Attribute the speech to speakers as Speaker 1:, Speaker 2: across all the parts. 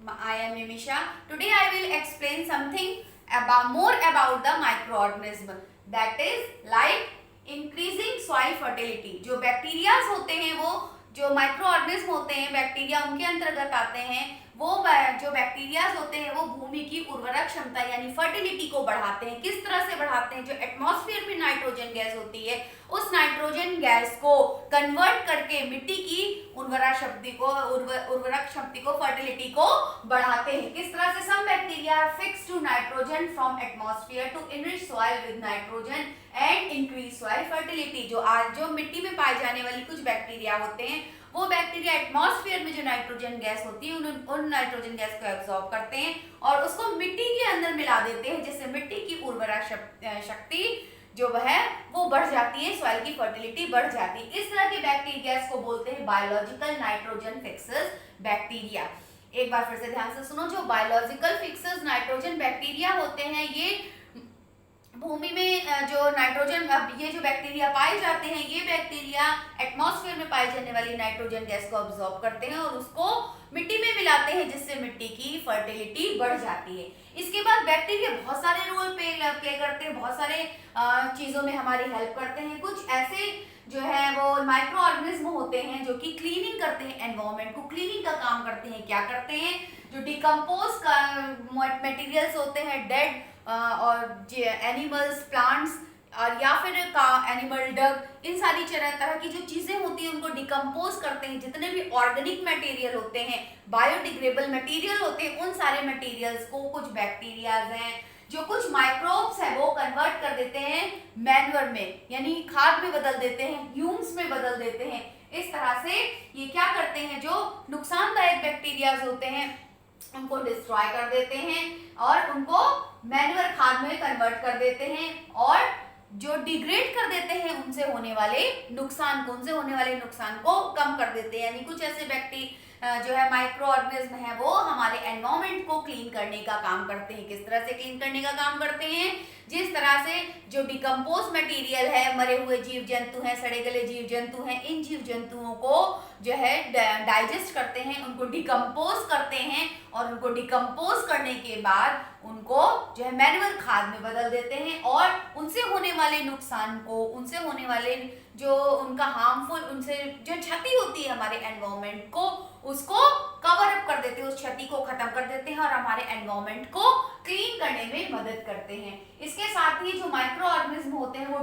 Speaker 1: I am Nimisha. Today I will explain something more about the microorganism, that is like increasing soil fertility. जो bacterias होते हैं वो जो microorganism होते हैं बैक्टीरिया उनके अंतर्गत आते हैं। वो जो बैक्टीरियाज होते हैं वो भूमि की उर्वरक क्षमता यानी फर्टिलिटी को बढ़ाते हैं। किस तरह से बढ़ाते हैं? जो एटमॉस्फेयर में नाइट्रोजन गैस होती है उस नाइट्रोजन गैस को कन्वर्ट करके मिट्टी की उर्वरक शक्ति को फर्टिलिटी को बढ़ाते हैं। किस तरह से? Some bacteria are fix to nitrogen from atmosphere to enrich soil with nitrogen and increase soil fertility. जो मिट्टी में पाए जाने वाली कुछ बैक्टीरिया होते हैं वो बैक्टीरिया एटमॉस्फेयर में जो नाइट्रोजन गैस होती है उन नाइट्रोजन गैस को एब्जॉर्ब करते हैं और उसको मिट्टी के अंदर मिला देते हैं, जिससे मिट्टी की उर्वरक शक्ति जो है वो बढ़ जाती है, सॉइल की फर्टिलिटी बढ़ जाती है। इस तरह के बैक्टीरिया को बोलते हैं बायोलॉजिकल नाइट्रोजन फिक्सर्स बैक्टीरिया। एक बार फिर से ध्यान से सुनो, जो बायोलॉजिकल फिक्सर्स नाइट्रोजन बैक्टीरिया होते हैं ये भूमि में जो नाइट्रोजन ये जो बैक्टीरिया पाए जाते हैं ये बैक्टीरिया एटमॉस्फेयर में पाई जाने वाली नाइट्रोजन गैस को अब्सॉर्ब करते हैं और उसको मिट्टी में मिलाते हैं, जिससे मिट्टी की फर्टिलिटी बढ़ जाती है। इसके बाद बैक्टीरिया बहुत सारे रोल प्ले करते हैं, बहुत सारे चीजों में हमारी हेल्प करते हैं। कुछ ऐसे जो है वो माइक्रो ऑर्गेनिज्म होते हैं जो कि क्लीनिंग करते हैं, एनवायरनमेंट को क्लीनिंग का काम करते हैं। क्या करते हैं? जो डिकम्पोज का मटेरियल्स होते हैं, डेड और एनिमल्स, प्लांट्स और या फिर एनिमल डग, इन सारी तरह की जो चीजें होती हैं उनको डिकम्पोज करते हैं। जितने भी ऑर्गेनिक मटेरियल होते हैं, बायोडिग्रेडेबल मटेरियल होते हैं, उन सारे मटेरियल्स को कुछ बैक्टीरियाज हैं जो कुछ माइक्रोब्स है वो कन्वर्ट कर देते हैं मैन्योर में, यानी खाद में बदल देते हैं, ह्यूम्स में बदल देते हैं। इस तरह से ये क्या करते हैं? जो नुकसानदायक बैक्टीरियाज होते हैं उनको डिस्ट्रॉय कर देते हैं और उनको मैन्युअर खाद में कन्वर्ट कर देते हैं और जो डिग्रेड कर देते हैं उनसे होने वाले नुकसान को कम कर देते हैं। यानी कुछ ऐसे जो है माइक्रो ऑर्गेनिज्म है वो हमारे एनवायरनमेंट को क्लीन करने का काम करते हैं। किस तरह से क्लीन करने का काम करते हैं? जिस तरह से जो डिकम्पोज मटेरियल है, मरे हुए जीव जंतु हैं, सड़े गले जीव जंतु हैं, इन जीव जंतुओं को जो है डाइजेस्ट करते हैं, उनको डिकम्पोज करते हैं और उनको डिकम्पोज करने के बाद उनको जो है मैन्युअल खाद में बदल देते हैं और उनसे होने वाले नुकसान को, उनसे होने वाले जो उनका हार्मफुल, उनसे जो क्षति होती है हमारे एनवायरनमेंट को, उसको कवर अप कर देते हैं, उस क्षति को खत्म कर देते हैं और हमारे एनवायरनमेंट को क्लीन करने में मदद करते हैं। इसके साथ ही जो माइक्रो ऑर्गेनिज्म होते हैं वो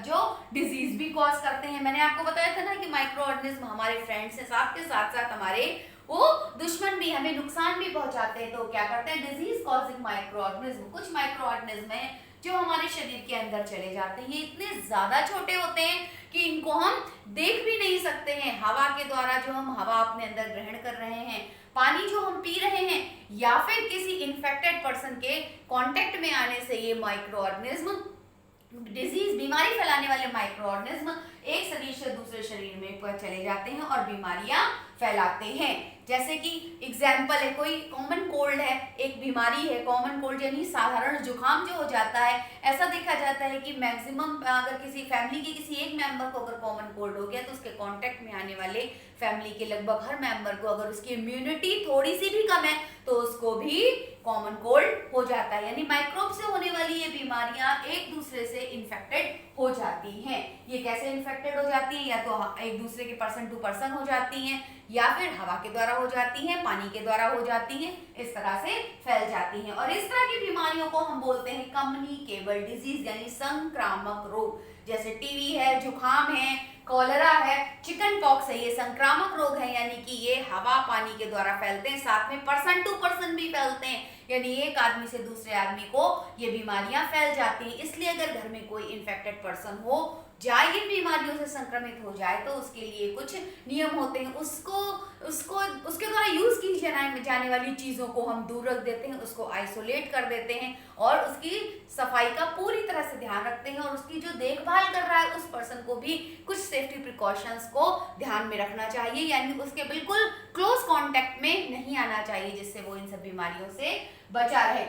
Speaker 1: जो डिजीज भी कॉज करते हैं। मैंने आपको बताया था ना कि माइक्रो ऑर्गेनिज्म हमारे फ्रेंड्स हैं, साथ के साथ साथ हमारे वो दुश्मन भी, हमें नुकसान भी पहुंचाते हैं। तो क्या करते हैं? Disease causing micro organism. कुछ माइक्रो ऑर्गेनिज्म है जो हमारे शरीर के अंदर चले जाते हैं। ये इतने ज्यादा छोटे होते हैं कि इनको हम देख भी नहीं सकते हैं। हवा के द्वारा जो हम हवा अपने अंदर ग्रहण कर रहे हैं, पानी जो हम पी रहे हैं, या फिर किसी इन्फेक्टेड पर्सन के कांटेक्ट में आने से ये माइक्रो ऑर्गेनिज्म डिजीज, बीमारी फैलाने वाले माइक्रो ऑर्गेनिज्म एक शरीर से दूसरे शरीर में चले जाते हैं और बीमारियां फैलाते हैं। जैसे कि एग्जाम्पल है, कोई कॉमन कोल्ड है, एक बीमारी है कॉमन कोल्ड यानी साधारण जुकाम जो हो जाता है। ऐसा देखा जाता है कि मैक्सिमम अगर किसी फैमिली के किसी एक मेंबर को अगर कॉमन कोल्ड हो गया तो उसके कांटेक्ट में आने वाले फैमिली के लगभग हर मेंबर को, अगर उसकी इम्यूनिटी थोड़ी सी भी कम है तो उसको भी कॉमन कोल्ड हो जाता है। यानी माइक्रोब से होने वाली ये बीमारियां एक दूसरे से इन्फेक्टेड हो जाती हैं। ये कैसे इन्फेक्टेड हो जाती है? या तो एक दूसरे के पर्सन टू पर्सन हो जाती हैं, या फिर हवा के द्वारा हो जाती हैं, पानी के द्वारा हो जाती हैं, इस तरह से फैल जाती हैं। और इस तरह की बीमारियों को हम बोलते हैं कम्युनिकेबल डिजीज यानी संक्रामक रोग। जैसे टीबी है, जुकाम है, कॉलरा है, चिकन पॉक्स है, ये संक्रामक रोग है, यानी कि ये हवा पानी के द्वारा फैलते हैं, साथ में पर्सन टू पर्सन भी फैलते हैं, यानी एक आदमी से दूसरे आदमी को ये बीमारियां फैल जाती हैं। इसलिए अगर घर में कोई इन्फेक्टेड पर्सन हो जाए, इन बीमारियों से संक्रमित हो जाए, तो उसके लिए कुछ नियम होते हैं। उसके द्वारा यूज की जाने वाली चीजों को हम दूर रख देते हैं, उसको आइसोलेट कर देते हैं और उसकी सफाई का पूरी तरह से ध्यान रखते हैं और उसकी जो देखभाल कर रहा है उस पर्सन को भी कुछ सेफ्टी प्रिकॉशंस को ध्यान में रखना चाहिए, यानी उसके बिल्कुल क्लोज कांटेक्ट में नहीं आना चाहिए, जिससे वो इन सब बीमारियों से बचा रहे।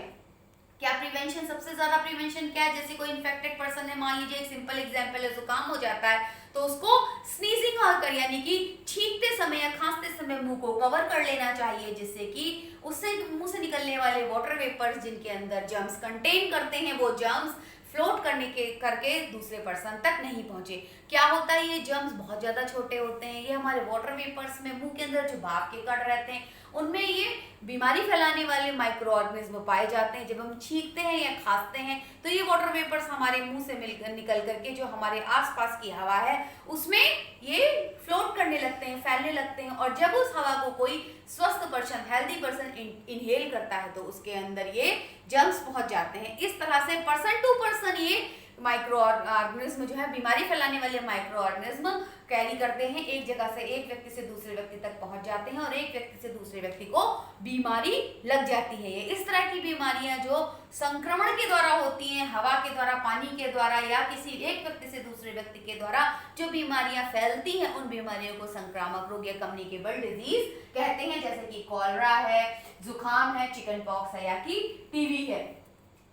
Speaker 1: क्या प्रिवेंशन, सबसे ज्यादा प्रिवेंशन क्या है? जैसे कोई इन्फेक्टेड पर्सन है, मान लीजिए एक सिंपल एग्जांपल है, जुकाम हो जाता है तो उसको स्नीजिंग कर यानी कि छींकते समय या खांसते समय मुंह को कवर कर लेना चाहिए, जिससे कि उससे मुंह से निकलने वाले वाटर वेपर्स जिनके अंदर जर्म्स कंटेन करते हैं वो जर्म्स फ्लोट करके दूसरे पर्सन तक नहीं पहुंचे। क्या होता है, ये जर्म्स बहुत ज्यादा छोटे होते हैं, ये हमारे वाटर वेपर्स में मुंह के अंदर जो भाप के कण रहते हैं उनमें ये बीमारी फैलाने वाले माइक्रो ऑर्गेनिज्म पाए जाते हैं। जब हम छींकते हैं या खांसते हैं तो ये वाटर वेपर्स हमारे मुंह से निकल करके जो हमारे आसपास की हवा है उसमें ये फ्लोट करने लगते हैं, फैलने लगते हैं, और जब उस हवा को कोई स्वस्थ पर्सन, हेल्दी पर्सन इनहेल करता है तो उसके अंदर ये जर्म्स पहुंच जाते हैं। इस तरह से पर्सन टू पर्सन ये माइक्रो ऑर्गेनिज्म जो है, बीमारी फैलाने वाले माइक्रो ऑर्गेनिज्म कैरी करते हैं, एक जगह से एक व्यक्ति से दूसरे व्यक्ति तक पहुंच जाते हैं और एक व्यक्ति से दूसरे व्यक्ति को बीमारी लग जाती है। ये इस तरह की बीमारियां जो संक्रमण के द्वारा होती हैं, हवा के द्वारा, पानी के द्वारा या किसी एक व्यक्ति से दूसरे व्यक्ति के द्वारा जो बीमारियां फैलती हैं उन बीमारियों को संक्रामक रोग या कम्युनिकेबल डिजीज कहते हैं, जैसे कि कॉलरा है, जुकाम है, चिकन पॉक्स है या कि टीबी है।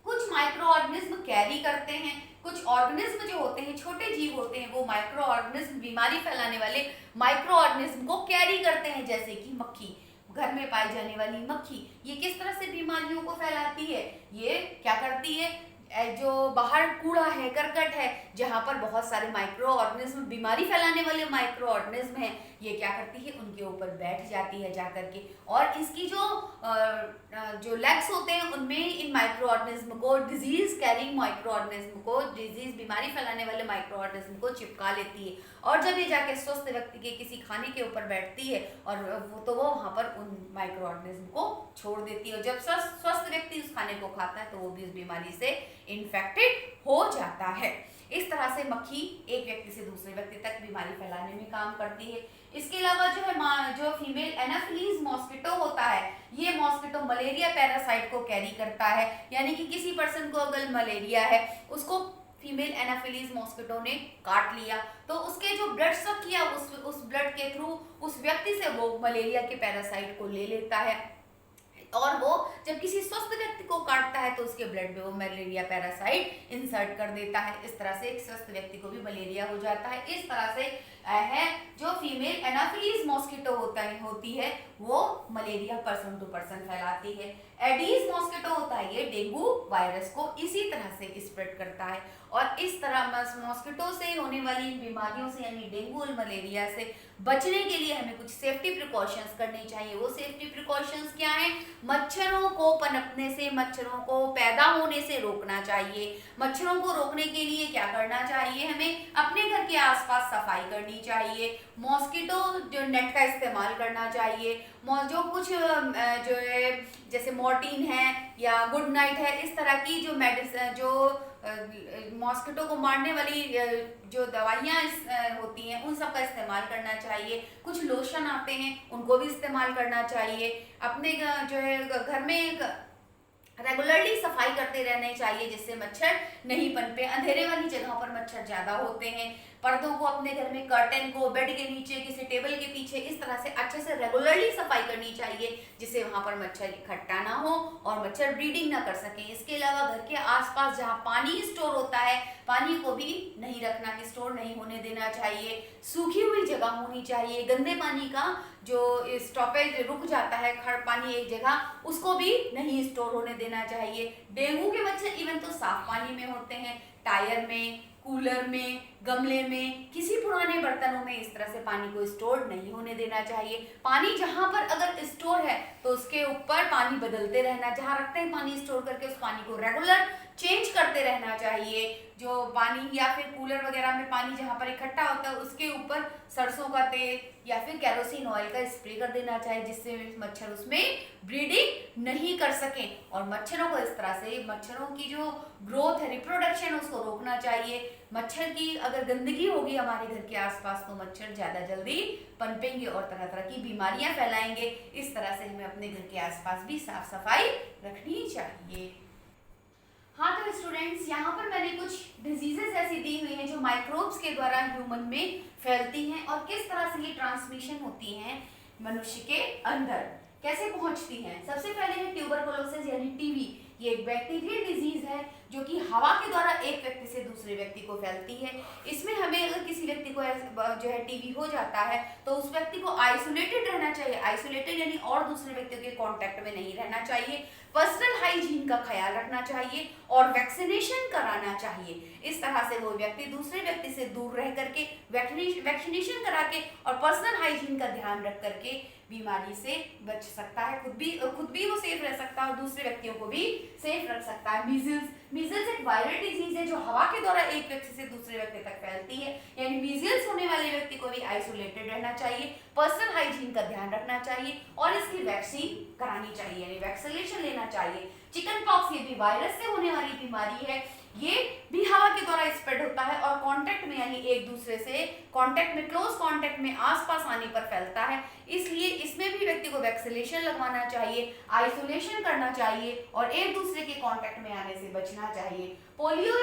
Speaker 1: कुछ माइक्रो ऑर्गेनिज्म कैरी करते हैं, कुछ ऑर्गेनिज्म जो होते हैं, छोटे जीव होते हैं, वो माइक्रो ऑर्गेनिज्म, बीमारी फैलाने वाले माइक्रो ऑर्गेनिज्म को कैरी करते हैं, जैसे कि मक्खी, घर में पाई जाने वाली मक्खी। ये किस तरह से बीमारियों को फैलाती है? ये क्या करती है, जो बाहर कूड़ा है, करकट है, जहां पर बहुत सारे माइक्रो ऑर्गेनिज्म, बीमारी फैलाने वाले माइक्रो ऑर्गेनिज्म हैं, ये क्या करती है, उनके ऊपर बैठ जाती है जाकर के, और इसकी जो लेग्स होते हैं उनमें इन माइक्रो ऑर्गेनिज्म को, डिजीज कैरिंग माइक्रो ऑर्गेनिज्म को, डिजीज बीमारी फैलाने वाले माइक्रो ऑर्गेनिज्म को चिपका लेती है, और जब ये जाके स्वस्थ व्यक्ति के किसी खाने के ऊपर बैठती है और वो वहां पर उन माइक्रो ऑर्गेनिज्म को छोड़ देती है, और जब स्वस्थ व्यक्ति उस खाने को खाता है तो वो भी उस बीमारी से इन्फेक्टेड हो जाता है। इस तरह से मक्खी एक व्यक्ति से दूसरे व्यक्ति तक बीमारी फैलाने में काम करती है। इसके अलावा जो है जो फीमेल एनाफिलीज मॉस्किटो होता है, ये मॉस्किटो मलेरिया पैरासाइट को कैरी करता है, यानी कि किसी पर्सन को अगर मलेरिया है, उसको फीमेल एनाफिलीज मॉस्किटो ने काट लिया तो उसके जो ब्लड सक किया उस ब्लड के थ्रू उस व्यक्ति से वो मलेरिया के पैरासाइट को ले लेता है, और वो जब किसी स्वस्थ व्यक्ति को काटता है तो उसके ब्लड में वो मलेरिया पैरासाइट इंसर्ट कर देता है। इस तरह से एक स्वस्थ व्यक्ति को भी मलेरिया हो जाता है। इस तरह से है जो फीमेल एनाफिलीज मॉस्किटो होती है वो मलेरिया पर्सन टू पर्सन फैलाती है। एडीज मॉस्किटो होता है, ये डेंगू वायरस को इसी तरह से स्प्रेड करता है, और इस तरह मॉस्किटो से होने वाली बीमारियों से यानी डेंगू और मलेरिया से बचने के लिए हमें कुछ सेफ्टी प्रिकॉशंस करनी चाहिए। वो सेफ्टी प्रिकॉशंस क्या हैं? मच्छरों को पनपने से, मच्छरों को पैदा होने से रोकना चाहिए। मच्छरों को रोकने के लिए क्या करना चाहिए? हमें अपने घर के आसपास सफाई करनी चाहिए, मॉस्किटो जो नेट का इस्तेमाल करना चाहिए, जो कुछ जो है जैसे मॉर्टिन है या गुड नाइट है, इस तरह की जो मेडिसिन, जो मॉस्किटो को मारने वाली जो दवाइयाँ होती हैं उन सब का इस्तेमाल करना चाहिए। कुछ लोशन आते हैं उनको भी इस्तेमाल करना चाहिए। अपने जो है घर में रेगुलरली सफाई करते रहने चाहिए जिससे मच्छर नहीं पनपे। अंधेरे वाली जगहों पर मच्छर ज्यादा होते हैं। पर्दों को अपने घर में, कर्टन को बेड के नीचे, किसी टेबल के पीछे इस तरह से अच्छे से रेगुलरली सफाई करनी चाहिए जिससे वहां पर मच्छर इकट्ठा ना हो और मच्छर ब्रीडिंग ना कर सकें। इसके अलावा घर के आसपास जहां पानी स्टोर होता है, पानी को भी नहीं रखना, स्टोर नहीं होने देना चाहिए। सूखी हुई जगह होनी चाहिए। गंदे पानी का जो स्टॉपेज रुक जाता है, खड़ पानी एक जगह, उसको भी नहीं स्टोर होने देना चाहिए। डेंगू के मच्छर इवन तो साफ पानी में होते हैं, टायर में, कूलर में, गमले में, किसी पुराने बर्तनों में इस तरह से पानी को स्टोर नहीं होने देना चाहिए। पानी जहां पर अगर स्टोर है तो उसके ऊपर पानी बदलते रहना, जहां रखते हैं पानी स्टोर करके उस पानी को रेगुलर चेंज करते रहना चाहिए। जो पानी या फिर कूलर वगैरह में पानी जहां पर इकट्ठा होता है उसके ऊपर सरसों का तेल या फिर केरोसिन ऑयल का स्प्रे कर देना चाहिए जिससे मच्छर उसमें ब्रीडिंग नहीं कर सकें। और मच्छरों को इस तरह से, मच्छरों की जो ग्रोथ है, रिप्रोडक्शन, उसको रोकना चाहिए। मच्छर की अगर गंदगी होगी हमारे घर के आसपास तो मच्छर ज्यादा जल्दी पनपेंगे और तरह तरह की बीमारियां फैलाएंगे। इस तरह से हमें अपने घर के आसपास भी साफ सफाई रखनी चाहिए। हाँ तो स्टूडेंट्स, यहाँ पर मैंने कुछ डिजीजेस ऐसी दी हुई हैं जो माइक्रोब्स के द्वारा ह्यूमन में फैलती हैं और किस तरह से ये ट्रांसमिशन होती हैं मनुष्य के अंदर। कैसे पहुंचती हैं? सबसे पहले है ट्यूबरकुलोसिस यानी टीबी। ये एक बैक्टीरियल डिजीज है जो कि हवा के द्वारा एक व्यक्ति से दूसरे व्यक्ति को फैलती है। इसमें हमें अगर किसी व्यक्ति को जो है टीबी हो जाता है तो उस व्यक्ति को आइसोलेटेड रहना चाहिए। आइसोलेटेड यानी और दूसरे व्यक्तियों के कांटेक्ट में नहीं रहना चाहिए। पर्सनल हाइजीन का ख्याल रखना चाहिए और वैक्सीनेशन कराना चाहिए। इस तरह से वो व्यक्ति दूसरे व्यक्ति से दूर रह करके वैक्सीनेशन करा के और पर्सनल हाइजीन का ध्यान रख करके बीमारी से बच सकता है। खुद भी वो सेफ रह सकता है और दूसरे व्यक्तियों को भी सेफ रख सकता है। मीजल्स एक वायरल डिजीज है जो हवा के द्वारा एक व्यक्ति से दूसरे व्यक्ति तक फैलती है। यानी मीजल्स होने वाले व्यक्ति को भी आइसोलेटेड रहना चाहिए, पर्सनल हाइजीन का ध्यान रखना चाहिए और इसकी वैक्सीन करानी चाहिए यानी वैक्सीनेशन लेना चाहिए। चिकन पॉक्स ये भी वायरस से होने वाली बीमारी है। ये भी हवा के द्वारा स्प्रेड होता है और कांटेक्ट में यानी एक दूसरे से कांटेक्ट में, क्लोज कांटेक्ट में आसपास आने पर फैलता है। इसलिए इसमें भी व्यक्ति को वैक्सीनेशन लगवाना चाहिए, आइसोलेशन करना चाहिए और एक दूसरे के कांटेक्ट में आने से बचना चाहिए। पोलियो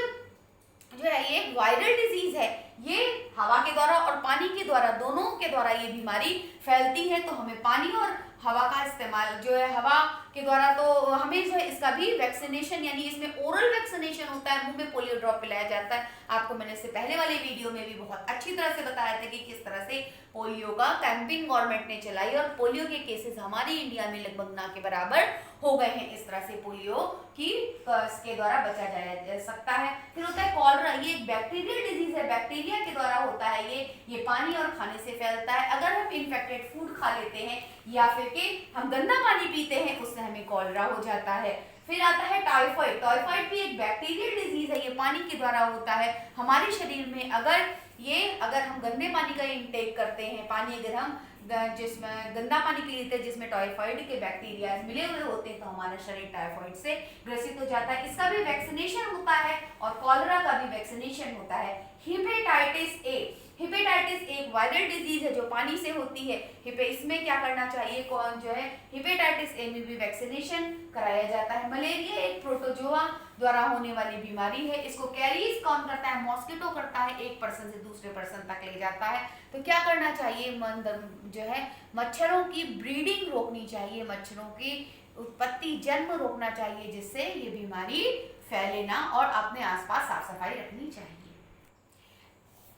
Speaker 1: जो है ये एक वायरल डिजीज है। ये हवा के द्वारा और पानी के द्वारा, दोनों के द्वारा ये बीमारी फैलती है। तो हमें पानी और हवा का इस्तेमाल जो है हवा के द्वारा, तो हमें जो है इसका भी वैक्सीनेशन यानी इसमें ओरल वैक्सीनेशन होता है, मुंह में पोलियो ड्रॉप पिलाया जाता है। आपको मैंने इससे पहले वाले वीडियो में भी बहुत अच्छी तरह से बताया था कि किस तरह से पोलियो का कैंपिंग गवर्नमेंट ने चलाई और पोलियो के केसेस हमारे इंडिया में लगभग ना के बराबर हो गए हैं। इस तरह से पोलियो की के द्वारा बचा जा सकता है। फिर होता है कॉलरा। ये एक बैक्टीरियल डिजीज है, बैक्टीरिया के द्वारा होता है। ये पानी और खाने से फैलता है। अगर हम इन्फेक्टेड फूड खा लेते हैं या फिर कि हम गंदा पानी पीते हैं उससे हमें कॉलरा हो जाता है। फिर आता है टाइफाइड। टाइफाइड भी एक बैक्टीरियल डिजीज है, ये पानी के द्वारा होता है। हमारे शरीर में अगर हम गंदे पानी का इंटेक करते हैं, पानी अगर हम जिसमें गंदा पानी पी लेते हैं जिसमें टाइफाइड के बैक्टीरिया मिले हुए होते हैं तो हमारा शरीर टाइफाइड से ग्रसित हो जाता है। इसका भी वैक्सीनेशन होता है और कॉलरा का भी वैक्सीनेशन होता है। Hepatitis A. हेपेटाइटिस एक वायरल डिजीज है जो पानी से होती है। इसमें क्या करना चाहिए, कौन जो है हेपेटाइटिस ए में भी वैक्सीनेशन कराया जाता है। मलेरिया एक प्रोटोजोआ द्वारा होने वाली बीमारी है। इसको कैरीज कौन करता है, मॉस्किटो करता है, एक पर्सन से दूसरे पर्सन तक ले जाता है। तो क्या करना चाहिए, जो है मच्छरों की ब्रीडिंग रोकनी चाहिए, मच्छरों की उत्पत्ति जन्म रोकना चाहिए जिससे ये बीमारी फैले ना, और अपने आसपास साफ सफाई रखनी चाहिए।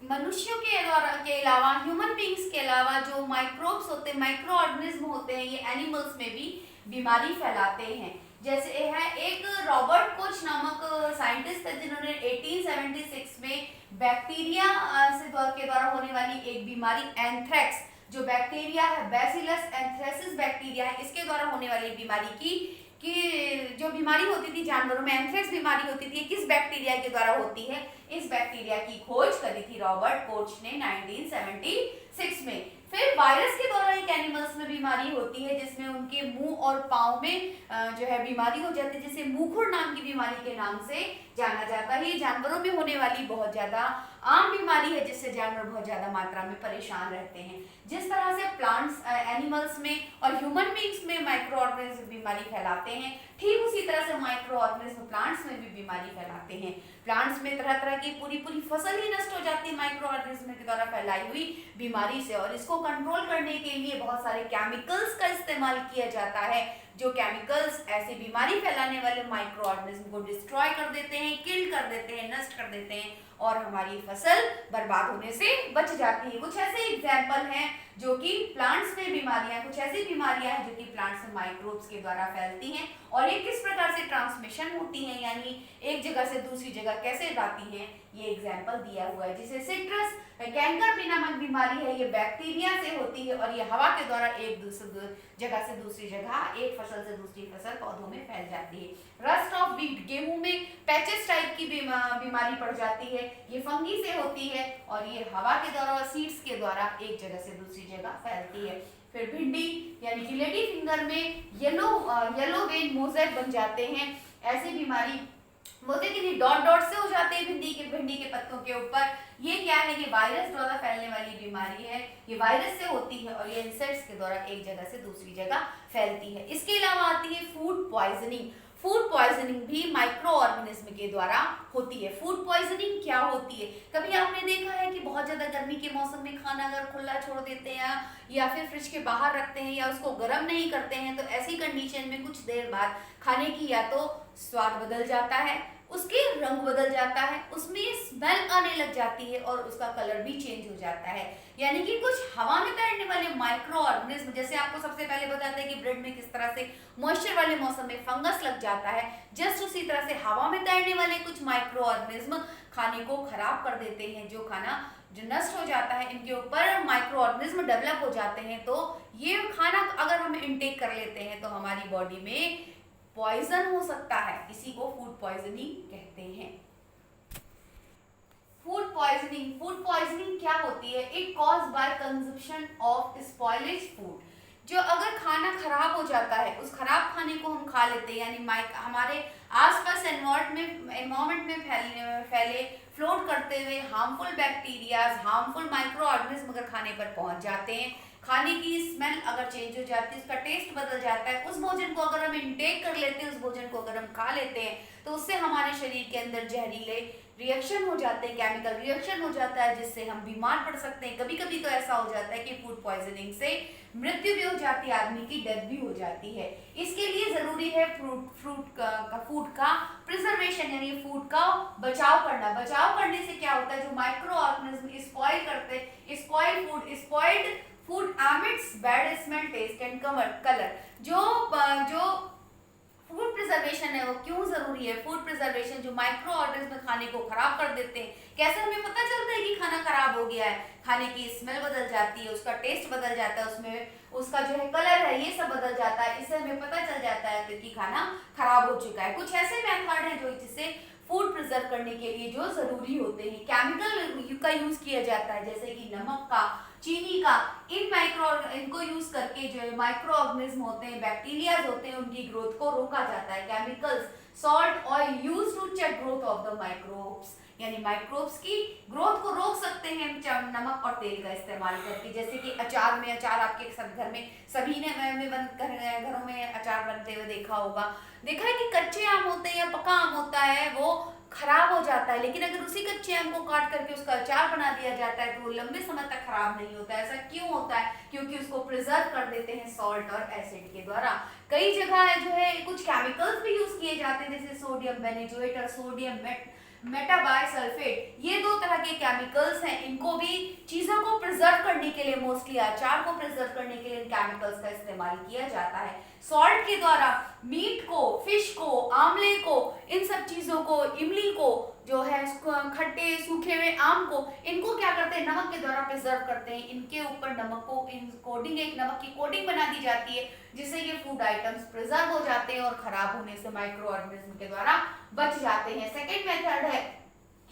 Speaker 1: मनुष्यों के अलावा, ह्यूमन बींग्स के अलावा जो माइक्रोब्स होते हैं, माइक्रो ऑर्गेनिज्म होते हैं, ये एनिमल्स में भी बीमारी फैलाते हैं। जैसे है एक रॉबर्ट कोच नामक साइंटिस्ट है जिन्होंने 1876 में बैक्टीरिया के द्वारा होने वाली एक बीमारी एंथ्रेक्स, जो बैक्टीरिया है बैसिलस एंथ्रेसिस बैक्टीरिया है, इसके द्वारा होने वाली बीमारी की जो बीमारी होती थी जानवरों में, एंथ्रेक्स बीमारी होती थी, किस बैक्टीरिया के द्वारा होती है, इस बैक्टीरिया की खोज करी थी रॉबर्ट कोच ने 1976 में। फिर वायरस के द्वारा एक एनिमल्स में बीमारी होती है जिसमें उनके मुंह और पाँव में जो है बीमारी हो जाती है, जिसे मुंहखुर नाम की बीमारी के नाम से जाना जाता है। ये जानवरों में होने वाली बहुत ज्यादा आम बीमारी है जिससे जानवर बहुत ज्यादा मात्रा में परेशान रहते हैं। जिस तरह से प्लांट्स, एनिमल्स में और ह्यूमन बींग्स में माइक्रो ऑर्गेनिज्म बीमारी फैलाते हैं, ठीक उसी तरह से माइक्रो ऑर्गेनिज्म प्लांट्स में भी बीमारी फैलाते हैं। प्लांट्स में तरह तरह की पूरी फसल ही नष्ट हो जाती है माइक्रो ऑर्गेनिज्म के द्वारा फैलाई हुई बीमारी से, और इसको कंट्रोल करने के लिए बहुत सारे केमिकल्स का इस्तेमाल किया जाता है, जो केमिकल्स ऐसी बीमारी फैलाने वाले माइक्रो ऑर्गेनिज्म को डिस्ट्रॉय कर देते हैं, किल कर देते हैं, नष्ट कर देते हैं और हमारी फसल बर्बाद होने से बच जाती है। कुछ ऐसे एग्जाम्पल हैं जो कि प्लांट्स में बीमारियां, कुछ ऐसी बीमारियां हैं जो कि प्लांट्स में माइक्रोब्स के द्वारा फैलती हैं और ये किस प्रकार से ट्रांसमिशन होती हैं, यानी एक जगह से दूसरी जगह कैसे जाती हैं, ये एग्जाम्पल दिया हुआ है। जिसे सिट्रस कैंकर नामक बीमारी है, ये बैक्टीरिया से होती है और ये हवा के द्वारा एक दूसरी जगह से दूसरी जगह, एक फसल से दूसरी फसल पौधों में फैल जाती है। रस्ट ऑफ वीट, गेहूं में पैचेस टाइप की बीमारी पड़ जाती है, ये फंगी से होती है और ये हवा के द्वारा और सीड्स के द्वारा एक जगह से दूसरी जगह फैलती है। फिर भिंडी यानी कि लेडी फिंगर में येलो वेन मोज़ेक बन जाते हैं, ऐसी बीमारी मोज़ेक की डॉट डॉट से हो जाते हैं भिंडी के पत्तों के ऊपर। ये क्या है, ये वायरस द्वारा फैलने वाली बीमारी है, ये वायरस से होती है और ये इंसेक्ट्स के द्वारा एक जगह से दूसरी जगह फैलती है। इसके अलावा आती है फूड पॉइजनिंग। फूड पॉइजनिंग भी माइक्रो ऑर्गेनिज्म के द्वारा होती है। फूड पॉइजनिंग क्या होती है? कभी आपने देखा है कि बहुत ज्यादा गर्मी के मौसम में खाना अगर खुला छोड़ देते हैं या फिर फ्रिज के बाहर रखते हैं या उसको गर्म नहीं करते हैं, तो ऐसी कंडीशन में कुछ देर बाद खाने की या तो स्वाद बदल जाता है, उसके रंग बदल जाता है, उसमें स्मेल आने लग जाती है और उसका कलर भी चेंज हो जाता है। यानी कि कुछ हवा में तैरने वाले माइक्रो ऑर्गेनिज्म, जैसे आपको सबसे पहले बताते हैं कि ब्रेड में किस तरह से मॉइस्चर वाले मौसम में फंगस लग जाता है, जस्ट उसी तरह से हवा में तैरने वाले कुछ माइक्रो ऑर्गेनिज्म खाने को खराब कर देते हैं। जो खाना जो नष्ट हो जाता है, इनके ऊपर माइक्रो ऑर्गेनिज्म डेवलप हो जाते हैं, तो ये खाना अगर हम इनटेक कर लेते हैं तो हमारी बॉडी में पॉइजन हो सकता है। इसी को फूड पॉइजनिंग कहते हैं। फूड पॉइजनिंग क्या होती है? It cause by consumption of spoilage food. जो अगर खाना खराब हो जाता है, उस खराब खाने को हम खा लेते हैं, यानी हमारे आसपास एनवायरमेंट में फैले फ्लोट करते हुए harmful bacterias, harmful micro organism अगर खाने पर पहुंच जाते हैं, खाने की स्मेल अगर चेंज हो जाती है, उसका टेस्ट बदल जाता है, उस भोजन को अगर हम इंटेक कर लेते हैं, उस भोजन को अगर हम खा लेते हैं, तो उससे हमारे शरीर के अंदर जहरीले रिएक्शन हो जाते हैं, केमिकल रिएक्शन हो जाता है, जिससे हम बीमार पड़ सकते हैं। कभी कभी तो ऐसा हो जाता है कि फूड पॉइजनिंग से मृत्यु भी हो जाती है, आदमी की डेथ भी हो जाती है। इसके लिए जरूरी है फूड का प्रिजर्वेशन, यानी फूड का बचाव करना। बचाव करने से क्या होता है? जो माइक्रो ऑर्गेनिज्म स्पॉइल करते, spoiled food emits bad smell, taste and colour. जो फूड प्रिजर्वेशन है वो क्यों जरूरी है? फूड प्रिजर्वेशन जो माइक्रो ऑर्गेनिज्म खाने को खराब कर देते हैं। कैसे हमें पता चलता है कि खाना खराब हो गया है? खाने की स्मेल बदल जाती है, उसका टेस्ट बदल जाता है, उसमें उसका जो है कलर है, ये सब बदल जाता है। इससे हमें पता चल जाता है कि खाना खराब हो चुका है। कुछ ऐसे मेथड है जो जिससे फूड प्रिजर्व करने के लिए जो जरूरी होते हैं। केमिकल का यूज किया जाता है, जैसे कि नमक का, चीनी का। इनको यूज करके जो माइक्रो ऑर्गेनिज्म होते हैं, बैक्टीरियाज होते हैं, उनकी ग्रोथ को रोका जाता है। Chemicals, salt, oil use to check growth of the microbes, यानी माइक्रोब्स की ग्रोथ को रोक सकते हैं नमक और तेल का इस्तेमाल करके। जैसे कि अचार आपके सब घर में, सभी ने घरों में अचार बनते हुए देखा होगा। देखा है कि कच्चे आम होते हैं या पका आम होता है, वो खराब हो जाता है, लेकिन अगर उसी कच्चे आम को काट करके उसका अचार बना दिया जाता है तो वो लंबे समय तक खराब नहीं होता है। ऐसा क्यों होता है? क्योंकि उसको प्रिजर्व कर देते हैं सॉल्ट और एसिड के द्वारा। कई जगह जो है कुछ केमिकल्स भी यूज किए जाते हैं, जैसे सोडियम बेंजोएट और सोडियम मेटाबाइसल्फेट। ये दो तरह के केमिकल्स हैं। इनको भी चीजों को प्रिजर्व करने के लिए, मोस्टली अचार को प्रिजर्व करने के लिए केमिकल्स का इस्तेमाल किया जाता है। सॉल्ट के द्वारा मीट को, फिश को, आमले को, इन सब चीजों को, इमली को, जो है खट्टे सूखे हुए आम को, इनको क्या करते हैं? नमक के द्वारा प्रिजर्व करते हैं। इनके ऊपर नमक को एक नमक की कोटिंग बना दी जाती है, जिससे ये फूड आइटम्स प्रिजर्व हो जाते हैं और खराब होने से माइक्रो ऑर्गेनिज्म के द्वारा बच जाते हैं। सेकेंड मेथड है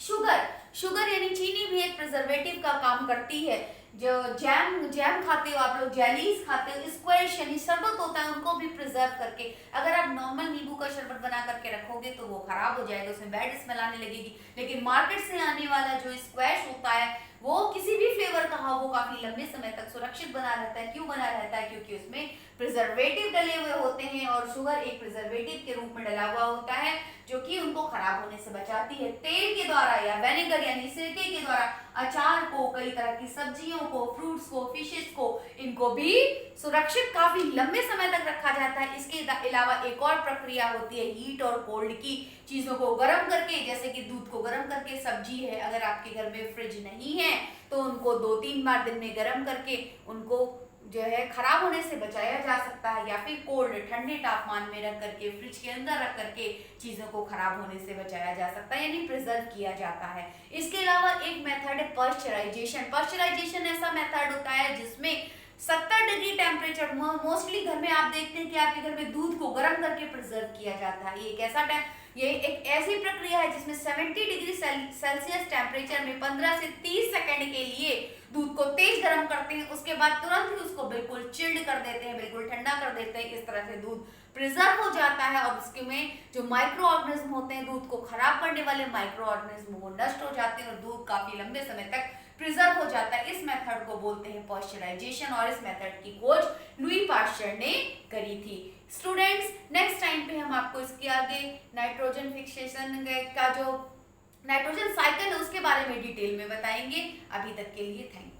Speaker 1: शुगर यानी चीनी भी एक प्रिजर्वेटिव का काम करती है। जो जैम खाते हो आप लोग, जेलीज खाते हो, स्क्वैश यानी शरबत होता है, उनको भी प्रिजर्व करके, अगर आप नॉर्मल नींबू का शरबत बना करके रखोगे तो वो खराब हो जाएगा, उसमें बैड स्मेल आने लगेगी। लेकिन मार्केट से आने वाला जो स्क्वैश होता है वो किसी भी फ्लेवर का हो, वो काफी लंबे समय तक सुरक्षित बना रहता है। क्यों बना रहता है? क्योंकि उसमें प्रिजर्वेटिव डले हुए होते हैं और शुगर एक प्रिजर्वेटिव के रूप में डला हुआ होता है, जो कि उनको खराब होने से बचाती है। तेल के द्वारा या विनेगर यानी सिरके के द्वारा अचार को, कई तरह की सब्जियों को, फ्रूट्स को, फिशेस को, इनको भी सुरक्षित काफी लंबे समय तक रखा जाता है। इसके अलावा एक और प्रक्रिया होती है हीट और कोल्ड की, चीजों को गर्म करके, जैसे कि दूध को गर्म करके। सब्जी है, अगर आपके घर में फ्रिज नहीं है तो उनको 2-3 बार दिन में गर्म करके उनको जो है खराब होने से बचाया जा सकता है, या फिर कोल्ड ठंडे तापमान में रख करके, फ्रिज के अंदर रख करके चीजों को खराब होने से बचाया जा सकता है, यानी प्रिजर्व किया जाता है। इसके अलावा एक मेथड है पाश्चराइजेशन ऐसा मेथड होता है जिसमें 70 डिग्री टेम्परेचर, मोस्टली घर में आप देखते हैं कि आपके घर में दूध को गर्म करके प्रिजर्व किया जाता है। ये एक ऐसी प्रक्रिया है जिसमें 70 डिग्री सेल्सियस टेम्परेचर में 15 से 30 सेकंड के लिए दूध को तेज गर्म करते हैं, उसके बाद तुरंत ही उसको बिल्कुल चिल्ड कर देते हैं, बिल्कुल ठंडा कर देते हैं। इस तरह से दूध प्रिजर्व हो जाता है और उसके में जो माइक्रो ऑर्गेनिज्म होते हैं, दूध को खराब करने वाले माइक्रो ऑर्गेनिज्म, वो नष्ट हो जाते हैं और दूध काफी लंबे समय तक प्रिजर्व हो जाता है। इस मेथड को बोलते हैं पॉस्चराइजेशन और इस मेथड की खोज लुई पाश्चर ने करी थी। स्टूडेंट्स, नेक्स्ट टाइम पे हम आपको इसके आगे नाइट्रोजन फिक्सेशन का जो नाइट्रोजन साइकिल है उसके बारे में डिटेल में बताएंगे। अभी तक के लिए थैंक यू।